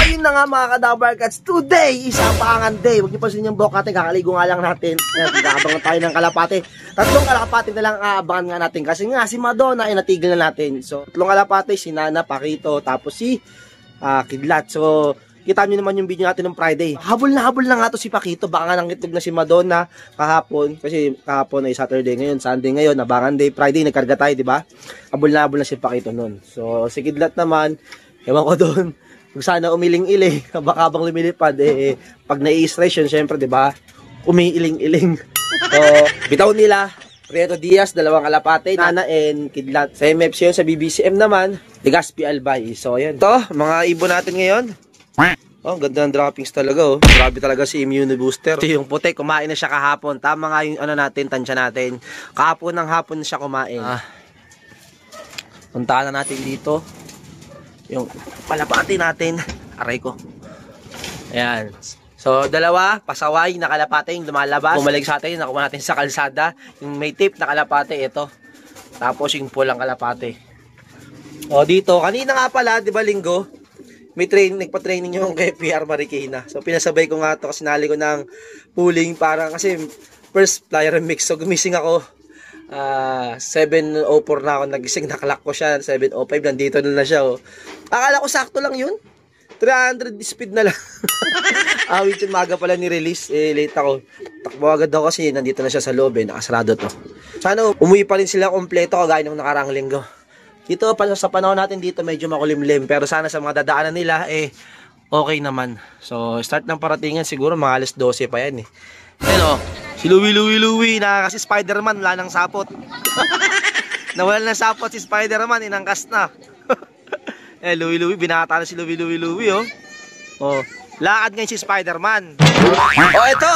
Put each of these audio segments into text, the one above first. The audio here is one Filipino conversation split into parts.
ayun na nga mga ka-Dabarkats. Today, isang paangan day. Huwag niyo pa yung buhok natin. Kakaligo nga lang natin. Nag-aabangan tayo ng kalapate. Tatlong kalapate na lang aabangan nga natin. Kasi nga, si Madonna ay natigil na natin. So, tatlong kalapate, si Nana, Pakito, tapos si Kidlat. So, kita nyo naman yung video natin ng Friday. Habol na nga to si Pakito. Baka nga nangitlog na si Madonna kahapon. Kasi kahapon ay Saturday ngayon, Sunday ngayon, Abangan Day, Friday, nagkarga tayo, di ba? Habol na si Pakito nun. So, si Kidlat naman, ewan ko doon. Kung sana umiling-iling, baka habang lumilipad, pag nai-stress yun, syempre, di ba? Umiiling-iling. So, bitaw nila, Prieto Diaz, dalawang kalapate, Nana and Kidlat. Sa MFC yun, sa BBCM naman, Legazpi Albay. So, ayan. Ito, mga ibon natin ngayon. Oh, ganda ng droppings talaga, oh. Grabe talaga si Immune Booster. Ito yung puti, kumain na siya kahapon. Tama nga yung ano natin, tansya natin. Kahapon ng hapon na siya kumain. Puntahan na natin dito yung kalapati natin. Aray ko. Ayan. So, dalawa, pasaway na kalapate yung lumalabas. Bumalik sa atin, nakuha natin sa kalsada. Yung may tip na kalapate, ito. Tapos yung pulang kalapate. O, dito, kanina nga pala, di ba linggo, may nagpa-training yung kay PR Marikina. So, pinasabay ko nga ito, sinali ko ng pooling para, kasi first flyer mix. So, gumising ako. 7:04 na ako nagising, nakalak ko siya. 7:05, nandito na siya, oh. Akala ko sakto lang yun. 300 speed na lang. Awit yun, maga pala ni-release. Late ako. Takbo agad daw kasi nandito na siya sa loob, nakasarado to. Sana umuwi pa rin sila kompleto kagaya nung nakaraang linggo. Dito, sa panahon natin dito, medyo makulimlim. Pero sana sa mga dadaanan nila, okay naman. So, start ng paratingan siguro, mga alas 12 pa yan, Pero, si Louie, na kasi Spider-Man, wala nang sapot. Nawala ng sapot si Spider-Man, inangkas na. Louie, binata na si Louie, oh. Oh, lakad ngayon si Spider-Man. Oh, ito!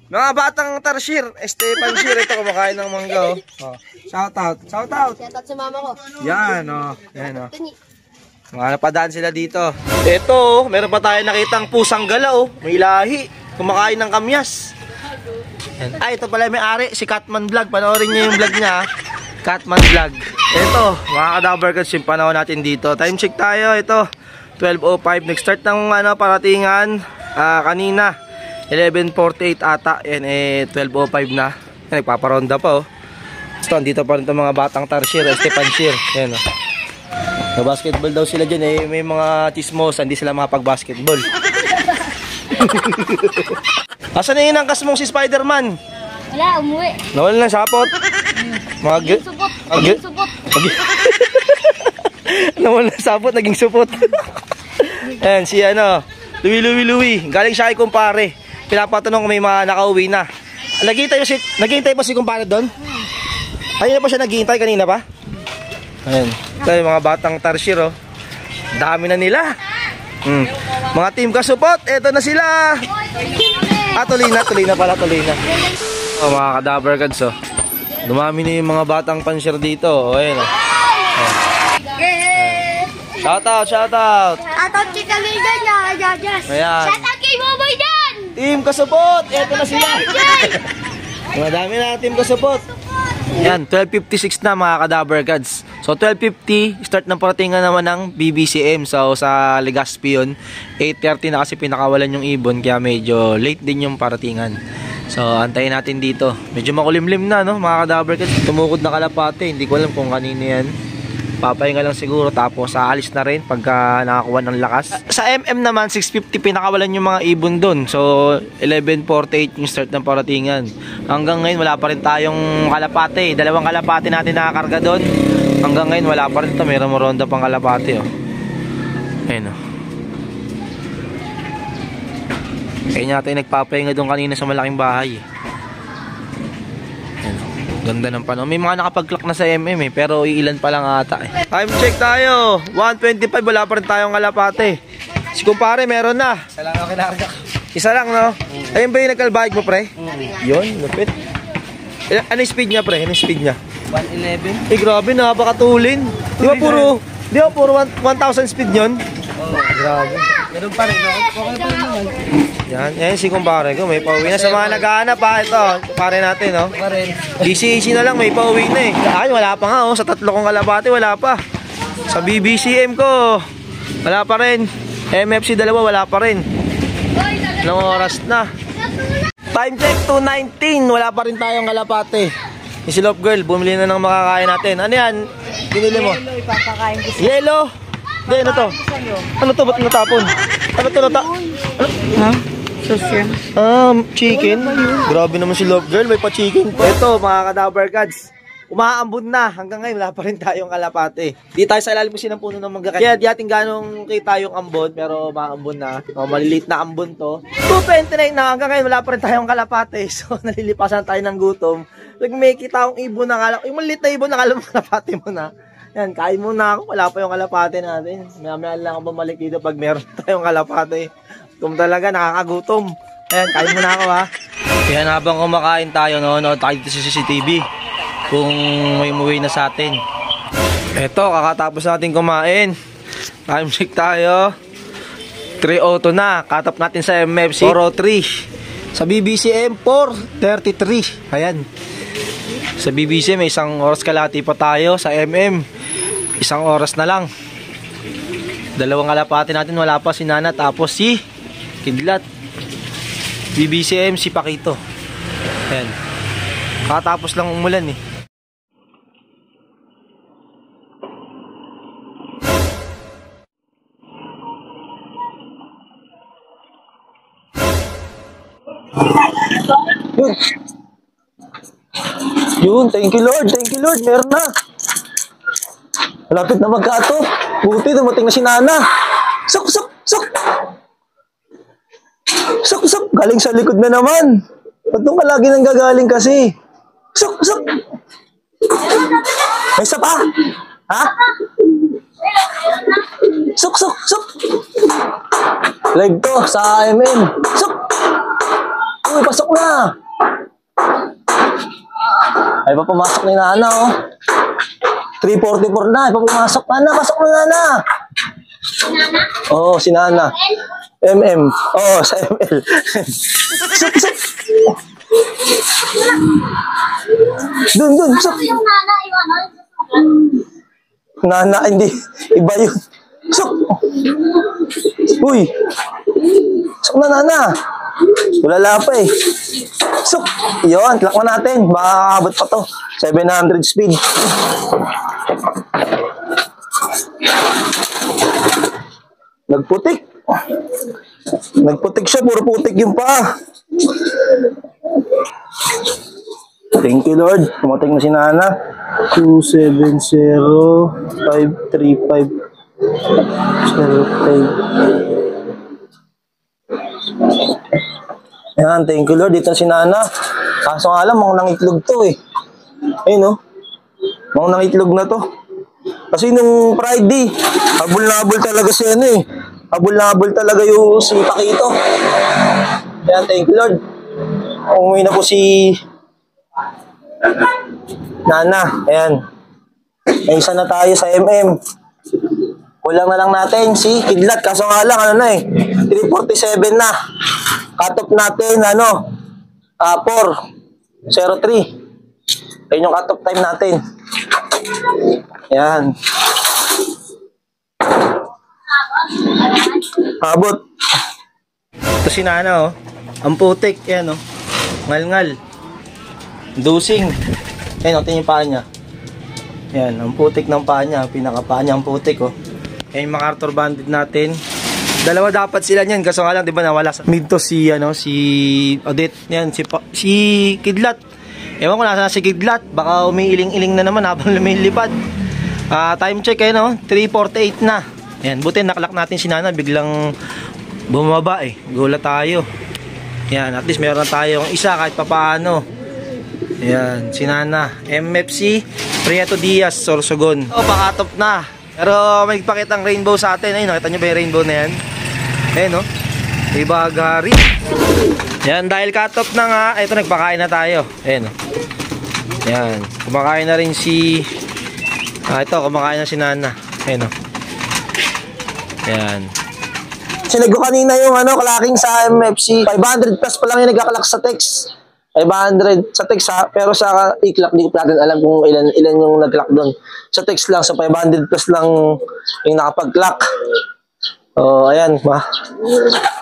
Mga batang tarsier, Pansier, ito kumakain ng mangga, oh. Shout out. Shout out sa mama ko. Yan, oh. Yan, oh. Mga napadaan sila dito. Ito, meron pa tayo nakitang pusang gala, oh. May lahi. Kumakain ng kamyas. Ay, ito pala may ari, si Catman Vlog. Panoorin niyo yung vlog niya, Catman Vlog. Ito, mga ka-Dabarkats, yung panahon natin dito. Time check tayo, ito 12:05. Nag-start ng paratingan kanina 11:48 ata. Yan, 12:05 na. Yan, nagpaparonda pa, oh. Ito, dito pa rin itong mga batang tarsier, Pansier. Yan, oh. Basketball daw sila dyan, may mga chismos, hindi sila makapag-basketball. Asan na yung angkas mong si Spider-Man? Wala, umuwi. Nawala ng sapot? Naging supot. Naging supot. Nawala ng sapot, naging supot. Ayan, si Louie. Galing siya kay kumpare. Pinapatanong kung may mga nakauwi na. Naghihintay pa si kumpare doon? Kanina pa siya naghihintay, kanina pa? Ayan. Ito yung mga batang tarsier, oh. Dami na nila. Mga team kasupot, eto na sila. Tuloy na pala. Oh, mga ka-Dabarkats, oh. Dumami na yung mga batang pansier dito, oh. Ayan, oh. Shout out. Shout out kay Kamidan na, Jajas. Ayan. Shout out kay Boboy Dan. Team kasupot, eto na sila. Madami na team kasupot. Yan, 12:56 na mga ka-Dabarkats. So 12:50, start ng paratingan naman ng BBCM. So sa Legazpi yun, 8:30 na kasi pinakawalan yung ibon, kaya medyo late din yung paratingan. So antayin natin dito. Medyo makulimlim na, no, mga ka-Dabarkats. Tumukod na kalapate, hindi ko alam kung kanino yan. Papahinga lang siguro, tapos aalis na rin pagka nakakuha ng lakas. Sa MM naman, 6:50 pinakawalan yung mga ibon doon. So 11:48 yung start ng paratingan. Hanggang ngayon wala pa rin tayong kalapate. Dalawang kalapate natin nakakarga doon. Hanggang ngayon wala pa rin ito. Mayroon mo ronda pang kalapate, oh. Ayun, oh. Kaya natin nagpapahinga doon kanina sa malaking bahay, Ganda ng panahon. May mga nakapag-clock na sa MM, pero ilan pa lang ata, Time check tayo. 1:25, wala pa rin tayong kalapate. Si kumpare meron na. Isa lang ako kinarga. Isa lang, no? Ayun ba yung nagkalbahig mo, pre? Yun, lupit. Ano yung speed niya, pre? Ano yung speed niya? 111. Grabe, nakapakatulin. Di ba puro 1,000 speed yun? Grabe. Ganun pa rin. Okay pa rin naman. Yan si kumpare ko. May pauwi na sa mga naghahanap, Ito, kumpare natin, no? Easy na lang, may pauwi na, Ay, wala pa nga, Sa tatlo kong kalapate, wala pa. Sa BBCM ko, wala pa rin. MFC dalawa, wala pa rin. Anong oras na? Time check, 2:19. Wala pa rin tayong kalapate. Yung si Love Girl, bumili na ng makakain natin. Ano yan? Binili mo? Yellow, ipapakain ko. Yellow? Hindi, ano to? Ano to? Ba't natapon? Ano to? Ha? Sosyan. Chicken? Grabe naman si Love Girl, may pa-chicken pa. Ito, mga ka-Dabber Gods. Umaambon na. Hanggang ngayon, wala pa rin tayong kalapate. Di tayo sa ilalim kasi ng puno ng mangga. Kaya di ating ganong kita yung ambon, pero maambon na. Maliliit na ambon to. 2:29 na. Hanggang ngayon, wala pa rin tayong kalapate. So, nalilipasan tayo ng gutom. Pag may kita akong ibon na kalapate, yung maliit na ibon na kalapate mo na. Yan, kain muna ako. Wala pa yung kalapate natin. Maya lang ako bumalik dito pag meron tayong kalapate. Kung talaga, nakakagutom. Ayan, kain muna ako ha. Yan, habang kumakain tayo, nood tayo dito sa CCTV. Kung may umuwi na sa atin. Eto, kakatapos natin kumain. Time check tayo. 3:02 na. Katap natin sa MFC 4:03. Sa BBCM 4:33. Ayan. Sa BBC may isang oras kalahati pa tayo. Sa MM, isang oras na lang. Dalawang kalapati natin, wala pa si Nana. Tapos si Kidlat. BBCM si Pakito. Ayan. Kakatapos lang umulan eh. Yun, thank you Lord, meron na. Malapit na magkato. Buti, dumating na si Nana. Sok, galing sa likod na naman. Ba't doon ka lagi nang gagaling kasi? Sok. May isa pa? Ha? Sok. Live to sa MM. Sok. Uy, pasok na. Ay, papumasok ni Nana, oh. 3:44 na, ay, papumasok. Nana, pasok na, Nana. Oo, si Nana. MM. Oo, sa ML. Sok. Dun, sok. Nana, hindi. Iba yun. Sok. Uy. Sok na, Nana. Wala pa eh. So, yun, clock na natin. Makakabot pa to. 700 speed. Nagputik. Nagputik siya. Puro putik yung pa. Thank you, Lord. Tumating na si Nana. 270-535-05. Yan, thank you Lord. Dito si Nana. Kaso nga lang, mga nangitlog to eh. Ayun no. Mga nangitlog na to. Kasi nung Friday, habol na habol talaga si ano eh. Habol na habol talaga yung si Pakito. Yan, thank you Lord. Umuwi na po si Nana. Ayan. May isa na tayo sa MM. Kulang na lang natin si Kidlat. Kaso nga lang, ano na eh. 3:47 na. Cut-off natin, 4:03. Ayun yung cut-off time natin. Yan. Abot. Ito si Nana, oh. Ang putik, yan, oh. Ngal-ngal. Dusing. Ayan, tingin yung paa niya. Yan, ang putik ng paa niya. Pinakapaa niya ang putik, oh. Ayan yung MacArthur Bandit natin. Dalawa dapat sila niyan, kaso nga lang, di ba, nawala sa mid to si, si Odette. Yan, si Kidlat. Ewan ko nasa si Kidlat. Baka umiiling-iling na naman habang lumilipad. Time check, no? 3:48 na. Yan, buti nakalak natin si Nana. Biglang bumaba eh. Gulat tayo. Yan, at least meron tayong isa kahit papaano. Yan, si Nana. MFC, Prieto Diaz, Sorsogon. Pakatop na. Pero may pakitang rainbow sa atin. Ayun, nakita nyo ba yung rainbow na yan? Ayun, no? Ibagari. Yan, dahil cut-off na nga, ito, nagpakain na tayo. Ayun, no? Yan, kumakain na rin si... ito, kumakain na si Nana. Ayun, no? Yan. Sinago kanina yung kalaking sa MFC. 500 plus pa lang yung nagkakalak sa text. 500 sa text ha, pero sa i-clock di ko natin alam kung ilan yung nag-clock doon. Sa text lang, sa 500 plus lang yung nakapag-clock. Oh, ayan,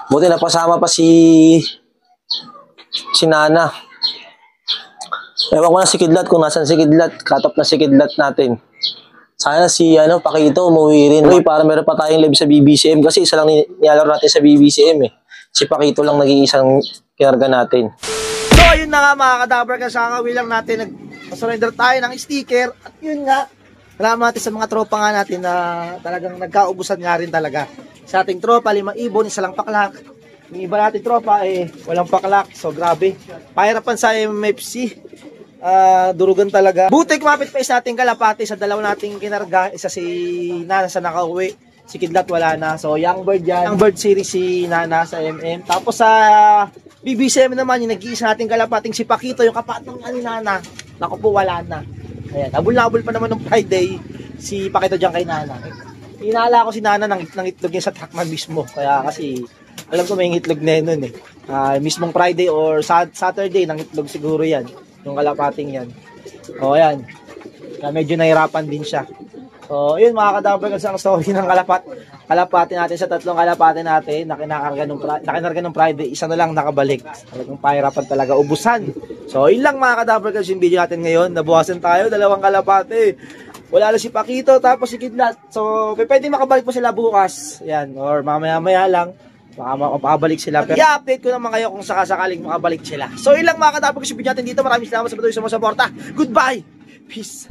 buti napasama pa si Nana. Ewan ko na si Kidlat, kung nasan si Kidlat, katap na si Kidlat natin. Sana si Pakito umuwi rin. Uy, para meron pa tayong live sa BBCM kasi isa lang nilalaro natin sa BBCM eh. Si Pakito lang naging isang kinarga natin. So, ayun na nga mga kadabar, kasakawi lang natin, nag-surrender tayo ng sticker. At yun nga, salamat natin sa mga tropa nga natin na talagang nagkaubusan nga rin talaga. Sa ating tropa, 5 ibon, isa lang paklak. Yung iba natin tropa, walang paklak. So, grabe. Pahirapan sa MFC. Durugan talaga. Buti kumapit pa isa nating kalapati sa dalawa nating kinarga. Isa si Nana sa nakauwi. Si Kidlat wala na. So, Young Bird yan. Young Bird series si Nana sa MM. Tapos sa BBCM naman, yung nag-iisa nating kalapating si Pakito, yung kapatong ni Nana. Naku po, wala na. Ayan, abol-abol pa naman ng Friday si Pakito dyan kay Nana. Hinala ko si Nana ng itlog niya sa Trackman mismo. Kaya kasi, alam ko may itlog na yun nun eh. Mismong Friday or Saturday, ng itlog siguro yan. Yung kalapating yan. O, ayan. Medyo nahirapan din siya. So, yun mga kadabar, kasi ang story ng kalapati natin sa tatlong kalapati natin na nakinarga ng Friday, isa na lang nakabalik. Talagang pahirapan talaga, ubusan. So, yun lang mga kadabar, kasi yung video natin ngayon. Nabuhasan tayo, 2 kalapati. Wala na si Pakito, tapos si Kidlat. So, pwede makabalik po sila bukas. Yan, or mamaya-maya lang. Baka makabalik sila. Pero i-update ko naman kayo kung sakasakaling makabalik sila. So, ilang mga katapos yung video natin dito. Maraming salamat sa patuloy sa mga suporta. Goodbye! Peace!